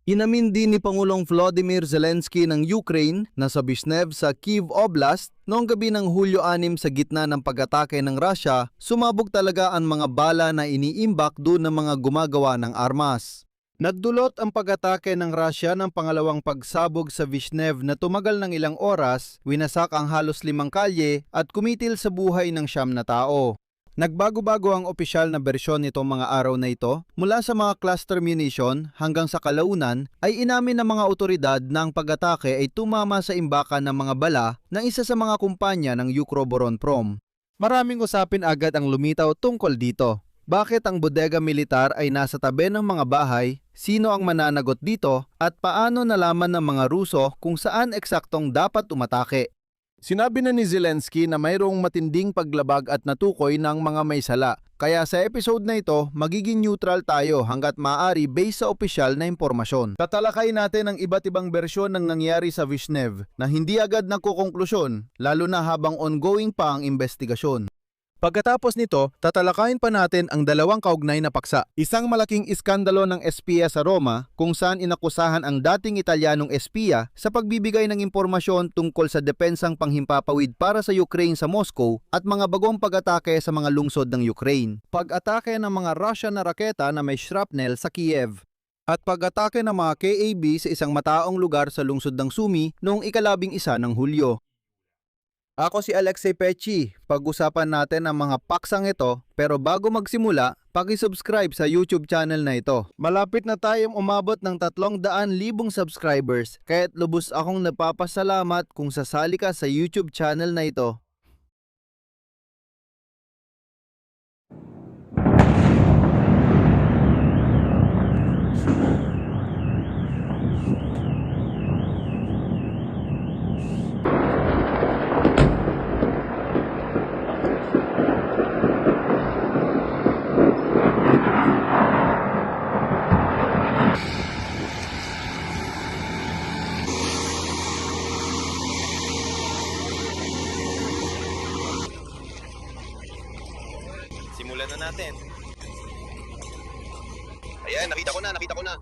Inamin din ni Pangulong Volodymyr Zelensky ng Ukraine na sa Vyshnev sa Kyiv Oblast noong gabi ng Hulyo 6 sa gitna ng pag-atake ng Russia, sumabog talaga ang mga bala na iniimbak doon ng mga gumagawa ng armas. Nagdulot ang pag-atake ng Russia ng pangalawang pagsabog sa Vyshnev na tumagal ng ilang oras, winasak ang halos 5 kalye at kumitil sa buhay ng 9 na tao. Nagbago-bago ang opisyal na bersyon nitong mga araw na ito. Mula sa mga cluster munition hanggang sa kalaunan ay inamin ng mga otoridad na ang pag-atake ay tumama sa imbakan ng mga bala ng isa sa mga kumpanya ng Ukroboronprom. Maraming usapin agad ang lumitaw tungkol dito. Bakit ang bodega militar ay nasa tabi ng mga bahay? Sino ang mananagot dito? At paano nalaman ng mga Ruso kung saan eksaktong dapat umatake? Sinabi na ni Zelensky na mayroong matinding paglabag at natukoy ng mga may sala. Kaya sa episode na ito, magiging neutral tayo hanggat maaari based sa opisyal na impormasyon. Tatalakay natin ang iba't ibang bersyon ng nangyari sa Vyshnev na hindi agad nagkukonklusyon, lalo na habang ongoing pa ang investigasyon. Pagkatapos nito, tatalakayin pa natin ang dalawang kaugnay na paksa. Isang malaking iskandalo ng espiya sa Roma kung saan inakusahan ang dating Italianong espiya sa pagbibigay ng impormasyon tungkol sa depensang panghimpapawid para sa Ukraine sa Moscow at mga bagong pag-atake sa mga lungsod ng Ukraine. Pag-atake ng mga Russian na raketa na may shrapnel sa Kiev. At pag-atake ng mga KAB sa isang mataong lugar sa lungsod ng Sumy noong 11 ng Hulyo. Ako si Alexei Pechi. Pag-usapan natin ang mga paksang ito, pero bago magsimula, paki-subscribe sa YouTube channel na ito. Malapit na tayong umabot ng 300,000 subscribers, kaya't lubos akong napapasalamat kung sasali ka sa YouTube channel na ito. Simulan na natin. Ayan, nakita ko na.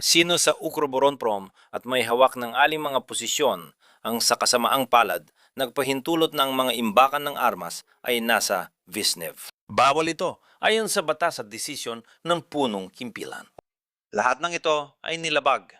Sino sa Ukroboronprom at may hawak ng aling mga posisyon ang sa kasamaang palad, nagpahintulot na ang mga imbakan ng armas ay nasa Vyshnev. Bawal ito ayon sa batas at desisyon ng punong himpilan. Lahat ng ito ay nilabag.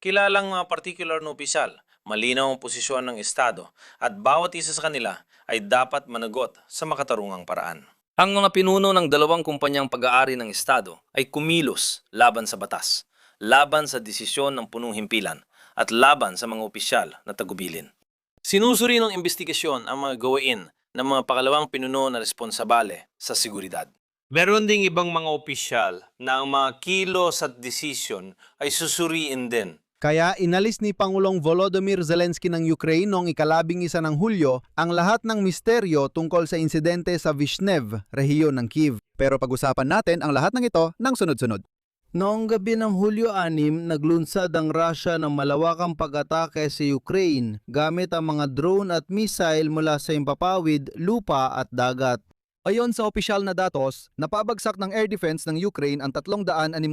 Kilalang mga particular na opisyal, malinaw ang posisyon ng Estado at bawat isa sa kanila ay dapat managot sa makatarungang paraan. Ang mga pinuno ng dalawang kumpanyang pag-aari ng Estado ay kumilos laban sa batas, laban sa desisyon ng punong himpilan at laban sa mga opisyal na tagubilin. Sinusuri ng investigasyon ang mga gawain ng mga pakalawang pinuno na responsabale sa seguridad. Meron ding ibang mga opisyal na ang mga kilos at desisyon ay susuriin din. Kaya inalis ni Pangulong Volodymyr Zelensky ng Ukraine noong 11 ng Hulyo ang lahat ng misteryo tungkol sa insidente sa Vyshnev, rehiyon ng Kyiv. Pero pag-usapan natin ang lahat ng ito ng sunod-sunod. Noong gabi ng Hulyo 6, naglunsad ang Russia ng malawakang pag-atake sa Ukraine gamit ang mga drone at missile mula sa himpapawid, lupa at dagat. Ayon sa opisyal na datos, napabagsak ng air defense ng Ukraine ang 363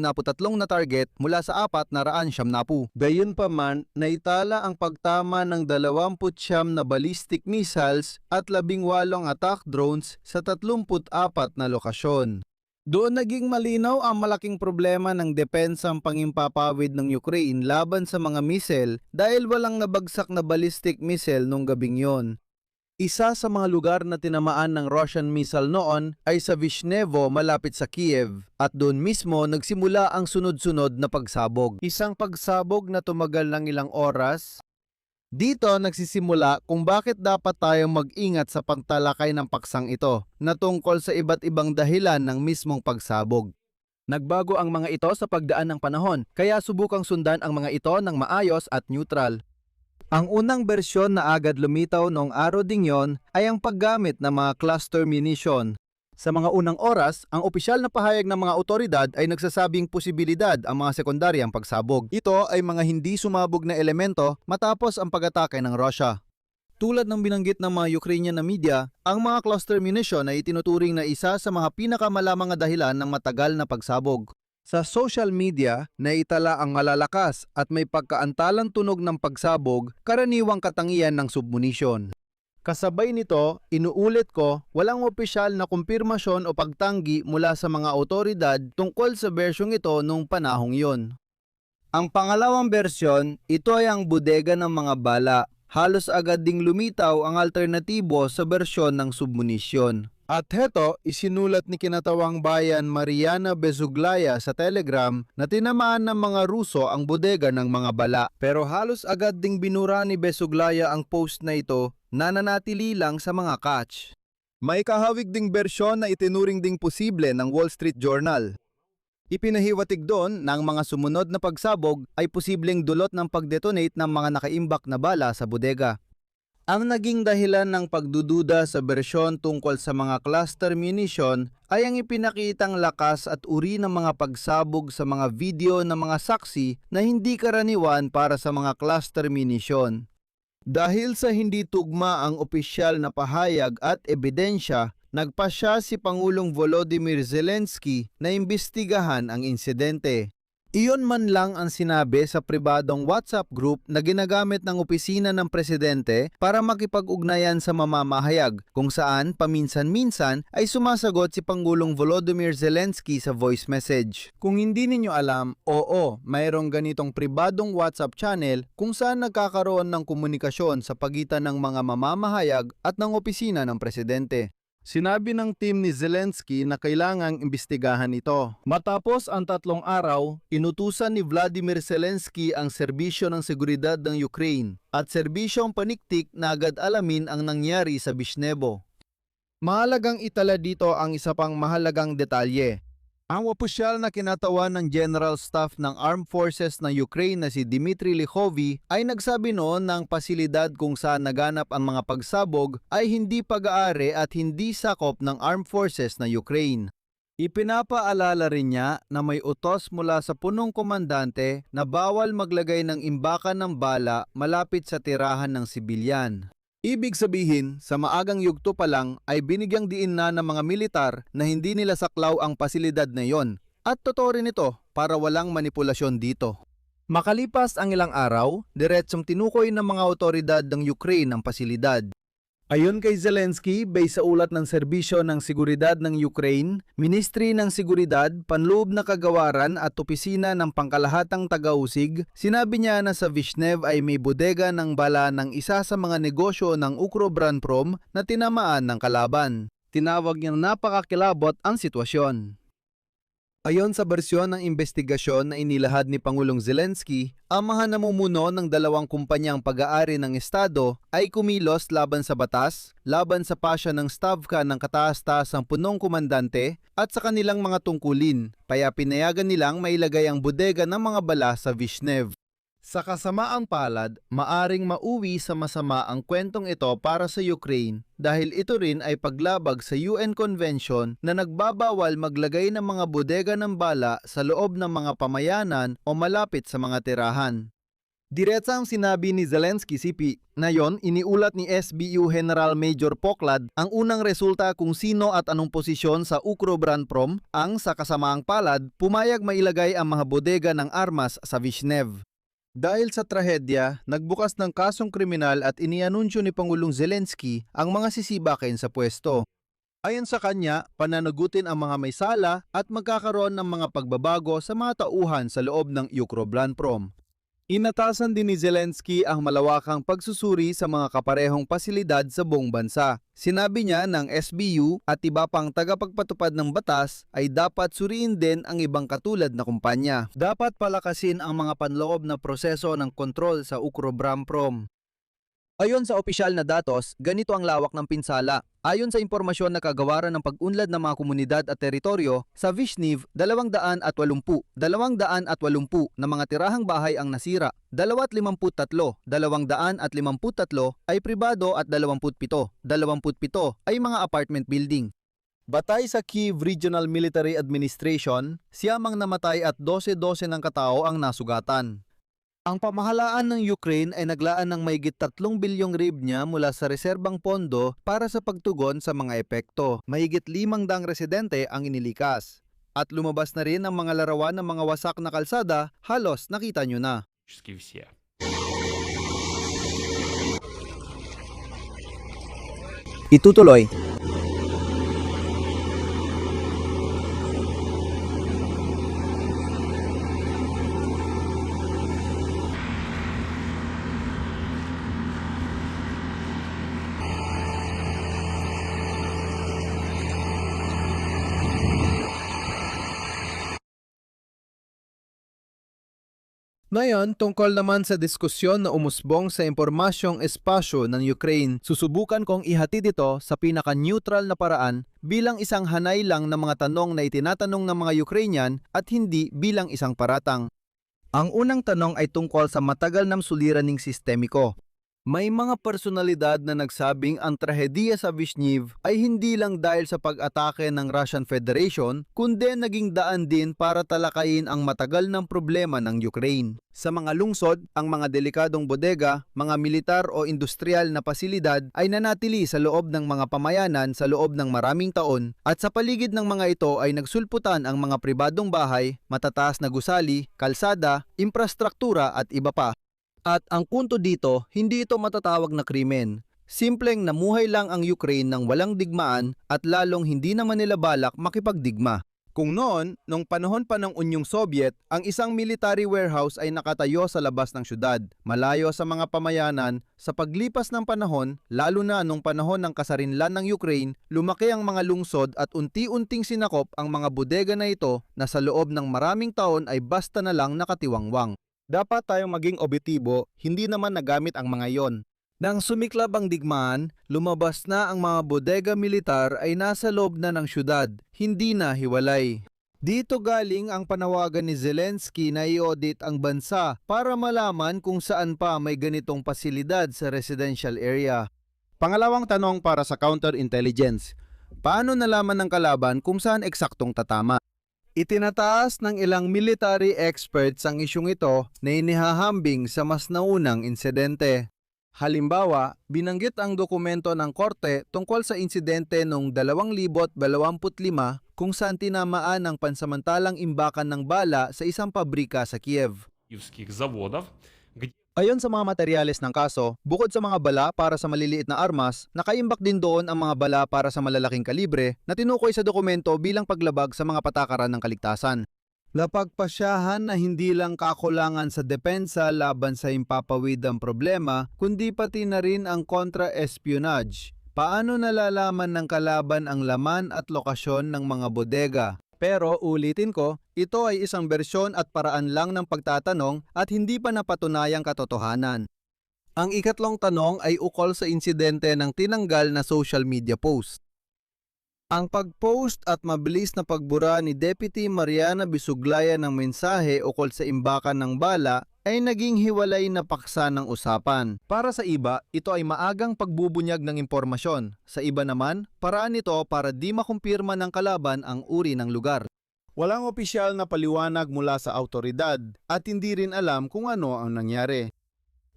na target mula sa 470. Gayunpaman, naitala ang pagtama ng 29 na ballistic missiles at 18 attack drones sa 34 na lokasyon. Doon naging malinaw ang malaking problema ng depensang pangimpapawid ng Ukraine laban sa mga missile dahil walang nabagsak na ballistic missile nung gabing yon. Isa sa mga lugar na tinamaan ng Russian missile noon ay sa Vyshnevo malapit sa Kiev at doon mismo nagsimula ang sunod-sunod na pagsabog. Isang pagsabog na tumagal ng ilang oras. Dito nagsisimula kung bakit dapat tayong mag-ingat sa pagtalakay ng paksang ito na tungkol sa iba't ibang dahilan ng mismong pagsabog. Nagbago ang mga ito sa pagdaan ng panahon kaya subukang sundan ang mga ito ng maayos at neutral. Ang unang bersyon na agad lumitaw noong araw ding yon ay ang paggamit ng mga cluster munition. Sa mga unang oras, ang opisyal na pahayag ng mga otoridad ay nagsasabing posibilidad ang mga sekundaryang pagsabog. Ito ay mga hindi sumabog na elemento matapos ang pag-atake ng Russia. Tulad ng binanggit ng mga Ukrainian na media, ang mga cluster munition ay itinuturing na isa sa mga pinakamalamang na dahilan ng matagal na pagsabog. Sa social media, naitala ang malalakas at may pagkaantalang tunog ng pagsabog, karaniwang katangian ng submunition. Kasabay nito, inuulit ko, walang opisyal na kumpirmasyon o pagtanggi mula sa mga otoridad tungkol sa bersyong ito nung panahong yon. Ang pangalawang bersyon, ito ay ang bodega ng mga bala. Halos agad ding lumitaw ang alternatibo sa bersyon ng submunisyon. At heto, isinulat ni kinatawang bayan Mariana Bezuglaya sa Telegram na tinamaan ng mga Ruso ang bodega ng mga bala. Pero halos agad ding binura ni Bezuglaya ang post na ito, nananatili lang sa mga catch. May kahawig ding bersyon na itinuring ding posible ng Wall Street Journal. Ipinahiwatig doon na ang mga sumunod na pagsabog ay posibleng dulot ng pagdetonate ng mga nakaimbak na bala sa bodega. Ang naging dahilan ng pagdududa sa bersyon tungkol sa mga cluster munition ay ang ipinakitang lakas at uri ng mga pagsabog sa mga video ng mga saksi na hindi karaniwan para sa mga cluster munition. Dahil sa hindi tugma ang opisyal na pahayag at ebidensya, nagpasya si Pangulong Volodymyr Zelensky na imbestigahan ang insidente. Iyon man lang ang sinabi sa pribadong WhatsApp group na ginagamit ng opisina ng presidente para makipag-ugnayan sa mamamahayag, kung saan paminsan-minsan ay sumasagot si Pangulong Volodymyr Zelensky sa voice message. Kung hindi ninyo alam, oo, mayroong ganitong pribadong WhatsApp channel kung saan nagkakaroon ng komunikasyon sa pagitan ng mga mamamahayag at ng opisina ng presidente. Sinabi ng team ni Zelensky na kailangang imbestigahan ito. Matapos ang 3 araw, inutusan ni Vladimir Zelensky ang serbisyo ng seguridad ng Ukraine at serbisyong paniktik na agad alamin ang nangyari sa Vishnevo. Mahalagang itala dito ang isa pang mahalagang detalye. Ang opisyal na kinatawan ng General Staff ng Armed Forces ng Ukraine na si Dmitry Lihovy ay nagsabi noon na ang pasilidad kung saan naganap ang mga pagsabog ay hindi pag-aari at hindi sakop ng Armed Forces ng Ukraine. Ipinapaalala rin niya na may utos mula sa punong komandante na bawal maglagay ng imbakan ng bala malapit sa tirahan ng sibilyan. Ibig sabihin, sa maagang yugto pa lang ay binigyang diin na ng mga militar na hindi nila saklaw ang pasilidad na yon. At totoo rin ito para walang manipulasyon dito. Makalipas ang ilang araw, diretsong tinukoy ng mga otoridad ng Ukraine ang pasilidad. Ayon kay Zelensky, base sa ulat ng Serbisyo ng Seguridad ng Ukraine, Ministry ng Seguridad, Panloob na Kagawaran at Opisina ng Pangkalahatang Tagausig, sinabi niya na sa Vishnev ay may bodega ng bala ng isa sa mga negosyo ng Ukробranprom na tinamaan ng kalaban. Tinawag niyang napakakilabot ang sitwasyon. Ayon sa bersyon ng investigasyon na inilahad ni Pangulong Zelensky, ang mga namumuno ng 2 kumpanyang pag-aari ng Estado ay kumilos laban sa batas, laban sa pasya ng Stavka ng kataas-taasang punong komandante at sa kanilang mga tungkulin, kaya pinayagan nilang mailagay ang bodega ng mga bala sa Vishnev. Sa kasamaang palad, maaring mauwi sa masama ang kwentong ito para sa Ukraine dahil ito rin ay paglabag sa UN Convention na nagbabawal maglagay ng mga bodega ng bala sa loob ng mga pamayanan o malapit sa mga tirahan. Diretsang sinabi ni Zelensky CP na yon iniulat ni SBU General Major Poklad ang unang resulta kung sino at anong posisyon sa Ukробranprom ang sa kasamaang palad pumayag mailagay ang mga bodega ng armas sa Vishnev. Dahil sa trahedya, nagbukas ng kasong kriminal at inianunsyo ni Pangulong Zelensky ang mga sisibakin sa pwesto. Ayon sa kanya, pananagutin ang mga may sala at magkakaroon ng mga pagbabago sa mga tauhan sa loob ng Ukробranprom. Inatasan din ni Zelensky ang malawakang pagsusuri sa mga kaparehong pasilidad sa buong bansa. Sinabi niya ng SBU at iba pang tagapagpatupad ng batas ay dapat suriin din ang ibang katulad na kumpanya. Dapat palakasin ang mga panloob na proseso ng kontrol sa Ukробranprom. Ayon sa opisyal na datos, ganito ang lawak ng pinsala. Ayon sa impormasyon na kagawaran ng pag-unlad ng mga komunidad at teritoryo, sa Vishnev, 280 na mga tirahang bahay ang nasira. 253 ay pribado at 27 ay mga apartment building. Batay sa Kyiv Regional Military Administration, siyamang namatay at 12 ng katao ang nasugatan. Ang pamahalaan ng Ukraine ay naglaan ng mahigit 3 bilyong hryvnia mula sa reserbang pondo para sa pagtugon sa mga epekto. Mahigit 500 residente ang inilikas. At lumabas na rin ang mga larawan ng mga wasak na kalsada, halos nakita nyo na. Практически все. Itutuloy. Ngayon, tungkol naman sa diskusyon na umusbong sa impormasyong espasyo ng Ukraine, susubukan kong ihatid ito sa pinaka-neutral na paraan bilang isang hanay lang ng mga tanong na itinatanong ng mga Ukrainian at hindi bilang isang paratang. Ang unang tanong ay tungkol sa matagal ng suliraning sistemiko. May mga personalidad na nagsabing ang trahediya sa Vyshnev ay hindi lang dahil sa pag-atake ng Russian Federation, kundi naging daan din para talakayin ang matagal ng problema ng Ukraine. Sa mga lungsod, ang mga delikadong bodega, mga militar o industrial na pasilidad ay nanatili sa loob ng mga pamayanan sa loob ng maraming taon at sa paligid ng mga ito ay nagsulputan ang mga pribadong bahay, matataas na gusali, kalsada, infrastruktura at iba pa. At ang punto dito, hindi ito matatawag na krimen. Simpleng namuhay lang ang Ukraine ng walang digmaan at lalong hindi naman nila balak makipagdigma. Kung noon, nung panahon pa ng Unyong Soviet, ang isang military warehouse ay nakatayo sa labas ng syudad, malayo sa mga pamayanan. Sa paglipas ng panahon, lalo na nung panahon ng kasarinlan ng Ukraine, lumaki ang mga lungsod at unti-unting sinakop ang mga bodega na ito na sa loob ng maraming taon ay basta na lang nakatiwangwang. Dapat tayong maging objektibo, hindi naman nagamit ang mga yon. Nang sumiklab ang digmaan, lumabas na ang mga bodega militar ay nasa loob na ng syudad, hindi na hiwalay. Dito galing ang panawagan ni Zelensky na i-audit ang bansa para malaman kung saan pa may ganitong pasilidad sa residential area. Pangalawang tanong para sa counterintelligence. Paano nalaman ng kalaban kung saan eksaktong tatama? Itinataas ng ilang military experts ang isyong ito na inihahambing sa mas naunang insidente. Halimbawa, binanggit ang dokumento ng korte tungkol sa insidente noong 2025 kung saan tinamaan ang pansamantalang imbakan ng bala sa isang pabrika sa Kiev. Киевских заводов, где Ayon sa mga materyales ng kaso, bukod sa mga bala para sa maliliit na armas, nakaimbak din doon ang mga bala para sa malalaking kalibre na tinukoy sa dokumento bilang paglabag sa mga patakaran ng kaligtasan. Napagpasyahan na hindi lang kakulangan sa depensa laban sa himpapawidang problema, kundi pati na rin ang kontra-espionage. Paano nalalaman ng kalaban ang laman at lokasyon ng mga bodega? Pero ulitin ko, ito ay isang bersyon at paraan lang ng pagtatanong at hindi pa napatunayang katotohanan. Ang ikatlong tanong ay ukol sa insidente ng tinanggal na social media post. Ang pag-post at mabilis na pagbura ni Deputy Mariana Bisuglaya ng mensahe ukol sa imbakan ng bala ay naging hiwalay na paksa ng usapan. Para sa iba, ito ay maagang pagbubunyag ng impormasyon. Sa iba naman, paraan ito para di makumpirma ng kalaban ang uri ng lugar. Walang opisyal na paliwanag mula sa autoridad at hindi rin alam kung ano ang nangyari.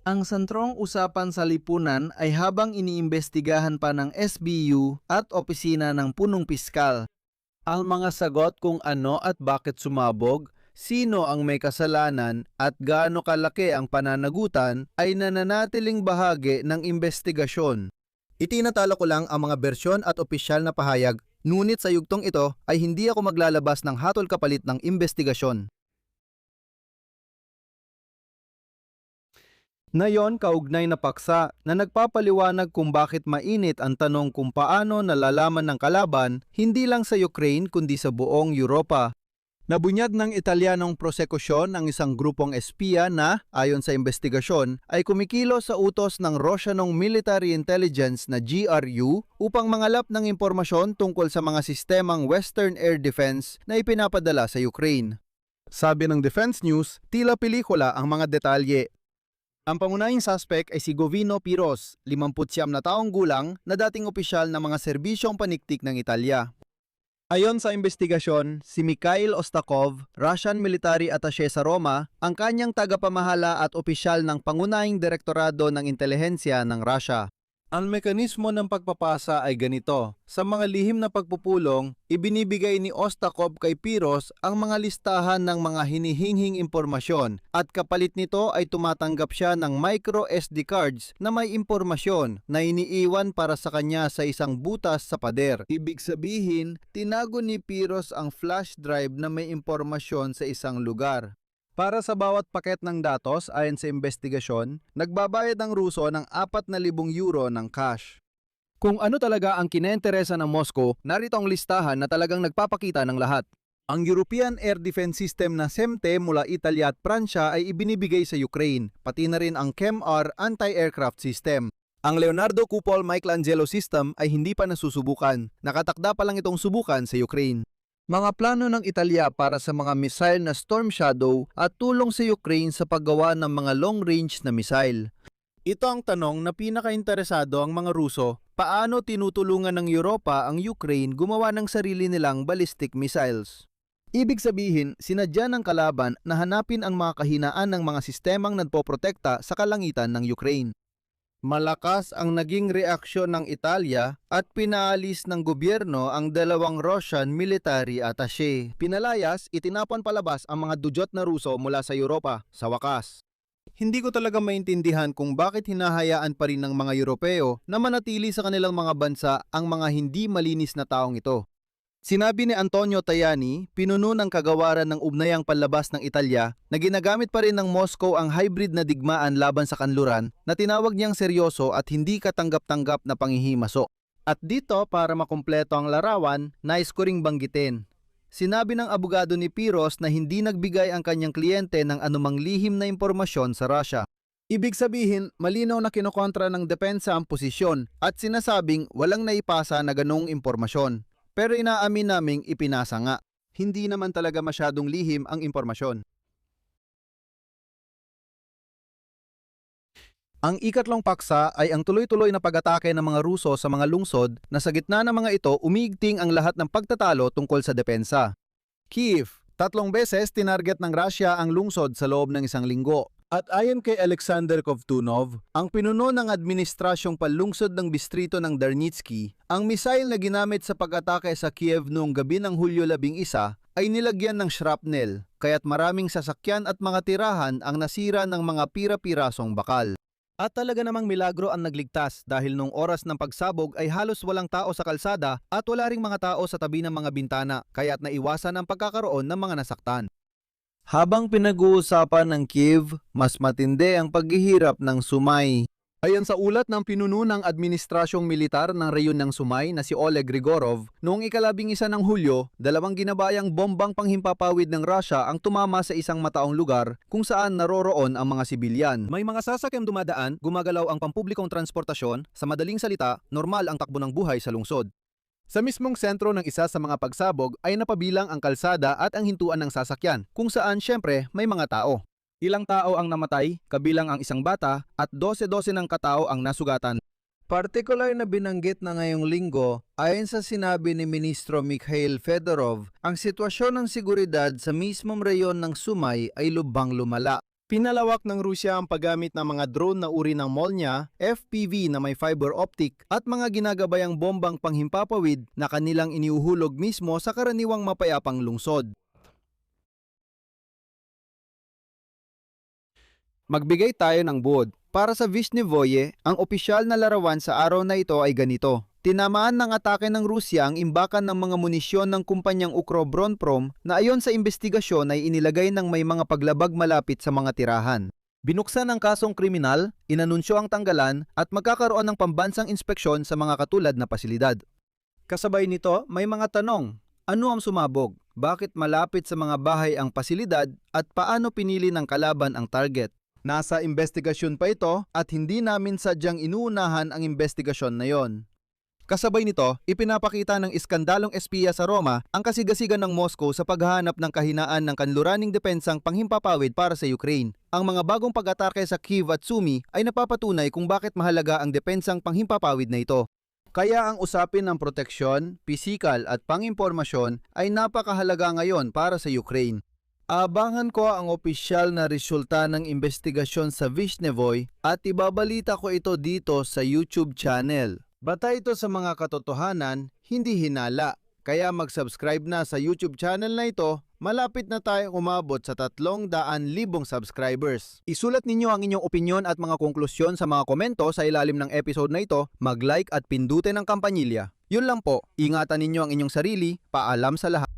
Ang sentrong usapan sa lipunan ay habang iniimbestigahan pa ng SBU at opisina ng punong piskal. Ang mga sagot kung ano at bakit sumabog, sino ang may kasalanan at gaano kalaki ang pananagutan ay nananatiling bahagi ng investigasyon. Itinatala ko lang ang mga bersyon at opisyal na pahayag, ngunit sa yugtong ito ay hindi ako maglalabas ng hatol kapalit ng investigasyon. Ngayon, kaugnay na paksa na nagpapaliwanag kung bakit mainit ang tanong kung paano nalalaman ng kalaban hindi lang sa Ukraine kundi sa buong Europa. Nabunyag ng Italianong prosekusyon ang isang grupong espiya na, ayon sa investigasyon, ay kumikilos sa utos ng Russianong Military Intelligence na GRU upang mangalap ng impormasyon tungkol sa mga sistemang Western Air Defense na ipinapadala sa Ukraine. Sabi ng Defense News, tila pelikula ang mga detalye. Ang pangunahing suspect ay si Govino Piros, 59 na taong gulang na dating opisyal ng mga serbisyong paniktik ng Italya. Ayon sa investigasyon, si Mikhail Ostakov, Russian military attaché sa Roma, ang kanyang tagapamahala at opisyal ng pangunahing direktorado ng intelihensya ng Russia. Ang mekanismo ng pagpapasa ay ganito. Sa mga lihim na pagpupulong, ibinibigay ni Ostakov kay Piros ang mga listahan ng mga hinihinghing impormasyon at kapalit nito ay tumatanggap siya ng micro SD cards na may impormasyon na iniiwan para sa kanya sa isang butas sa pader. Ibig sabihin, tinago ni Piros ang flash drive na may impormasyon sa isang lugar. Para sa bawat paket ng datos ayon sa investigasyon, nagbabayad ang Ruso ng 4,000 euro ng cash. Kung ano talaga ang kineinteresa ng Moscow, narito ang listahan na talagang nagpapakita ng lahat. Ang European Air Defense System na SEMTE mula Italia at Pransya ay ibinibigay sa Ukraine, pati na rin ang CHEMR anti-aircraft system. Ang Leonardo Kupol Michelangelo system ay hindi pa nasusubukan, nakatakda pa lang itong subukan sa Ukraine. Mga plano ng Italia para sa mga missile na Storm Shadow at tulong sa Ukraine sa paggawa ng mga long-range na missile. Ito ang tanong na pinaka-interesado ang mga Ruso, paano tinutulungan ng Europa ang Ukraine gumawa ng sarili nilang ballistic missiles? Ibig sabihin, sinadya ng kalaban na hanapin ang mga kahinaan ng mga sistemang nagpoprotekta sa kalangitan ng Ukraine. Malakas ang naging reaksyon ng Italia at pinaalis ng gobyerno ang dalawang Russian military attaché. Pinalayas, itinapon palabas ang mga dugyot na Ruso mula sa Europa, sa wakas. Hindi ko talaga maintindihan kung bakit hinahayaan pa rin ng mga Europeo na manatili sa kanilang mga bansa ang mga hindi malinis na taong ito. Sinabi ni Antonio Tajani, pinuno ng kagawaran ng ugnayang panlabas ng Italia, na ginagamit pa rin ng Moscow ang hybrid na digmaan laban sa kanluran na tinawag niyang seryoso at hindi katanggap-tanggap na panghihimasok. At dito, para makumpleto ang larawan, nais ko ring banggitin. Sinabi ng abogado ni Piros na hindi nagbigay ang kanyang kliyente ng anumang lihim na impormasyon sa Russia. Ibig sabihin, malinaw na kinokontra ng depensa ang posisyon at sinasabing walang naipasa na ganong impormasyon. Pero inaamin naming ipinasa nga. Hindi naman talaga masyadong lihim ang impormasyon. Ang ikatlong paksa ay ang tuloy-tuloy na pag-atake ng mga Ruso sa mga lungsod na sa gitna ng mga ito umiigting ang lahat ng pagtatalo tungkol sa depensa. Kiev, 3 beses tinarget ng Russia ang lungsod sa loob ng 1 linggo. At ayon kay Alexander Kovtunov, ang pinuno ng administrasyong panlungsod ng distrito ng Darnitsky, ang misail na ginamit sa pag-atake sa Kiev noong gabi ng Hulyo 11 ay nilagyan ng shrapnel, kaya't maraming sasakyan at mga tirahan ang nasira ng mga pira-pirasong bakal. At talaga namang milagro ang nagligtas dahil nung oras ng pagsabog ay halos walang tao sa kalsada at wala ring mga tao sa tabi ng mga bintana, kaya't naiwasan ang pagkakaroon ng mga nasaktan. Habang pinag-uusapan ng Kiev, mas matindi ang paghihirap ng Sumay. Ayon sa ulat ng pinuno ng administrasyong militar ng reyon ng Sumay na si Oleg Grigorov, noong 11 ng Hulyo, 2 ginabayang bombang panghimpapawid ng Russia ang tumama sa isang mataong lugar kung saan naroroon ang mga sibilyan. May mga sasakyang dumadaan, gumagalaw ang pampublikong transportasyon, sa madaling salita, normal ang takbo ng buhay sa lungsod. Sa mismong sentro ng isa sa mga pagsabog ay napabilang ang kalsada at ang hintuan ng sasakyan, kung saan syempre may mga tao. Ilang tao ang namatay, kabilang ang isang bata, at 12 ng katao ang nasugatan. Partikular na binanggit na ngayong linggo, ayon sa sinabi ni Ministro Mikhail Fedorov, ang sitwasyon ng seguridad sa mismong reyon ng Sumay ay lubhang lumala. Pinalawak ng Rusya ang paggamit ng mga drone na uri ng Molnya, FPV na may fiber optic at mga ginagabayang bombang panghimpapawid na kanilang iniuhulog mismo sa karaniwang mapayapang lungsod. Magbigay tayo ng buod. Para sa Vishnevoye, ang opisyal na larawan sa araw na ito ay ganito. Tinamaan ng atake ng Rusya ang imbakan ng mga munisyon ng kumpanyang Ukробronprom na ayon sa investigasyon ay inilagay ng may mga paglabag malapit sa mga tirahan. Binuksan ang kasong kriminal, inanunsyo ang tanggalan at magkakaroon ng pambansang inspeksyon sa mga katulad na pasilidad. Kasabay nito, may mga tanong. Ano ang sumabog? Bakit malapit sa mga bahay ang pasilidad at paano pinili ng kalaban ang target? Nasa investigasyon pa ito at hindi namin sadyang inuunahan ang investigasyon na yon. Kasabay nito, ipinapakita ng iskandalong espiya sa Roma ang kasigasigan ng Moscow sa paghahanap ng kahinaan ng kanluraning depensang panghimpapawid para sa Ukraine. Ang mga bagong pag-atake sa Kiev at Sumy ay napapatunay kung bakit mahalaga ang depensang panghimpapawid na ito. Kaya ang usapin ng proteksyon, pisikal at pangimpormasyon ay napakahalaga ngayon para sa Ukraine. Abangan ko ang opisyal na resulta ng investigasyon sa Visnevoy at ibabalita ko ito dito sa YouTube channel. Batay ito sa mga katotohanan, hindi hinala. Kaya mag-subscribe na sa YouTube channel na ito, malapit na tayong umabot sa 300,000 subscribers. Isulat ninyo ang inyong opinyon at mga konklusyon sa mga komento sa ilalim ng episode na ito, mag-like at pindutin ang kampanilya. Yun lang po, ingatan ninyo ang inyong sarili, paalam sa lahat.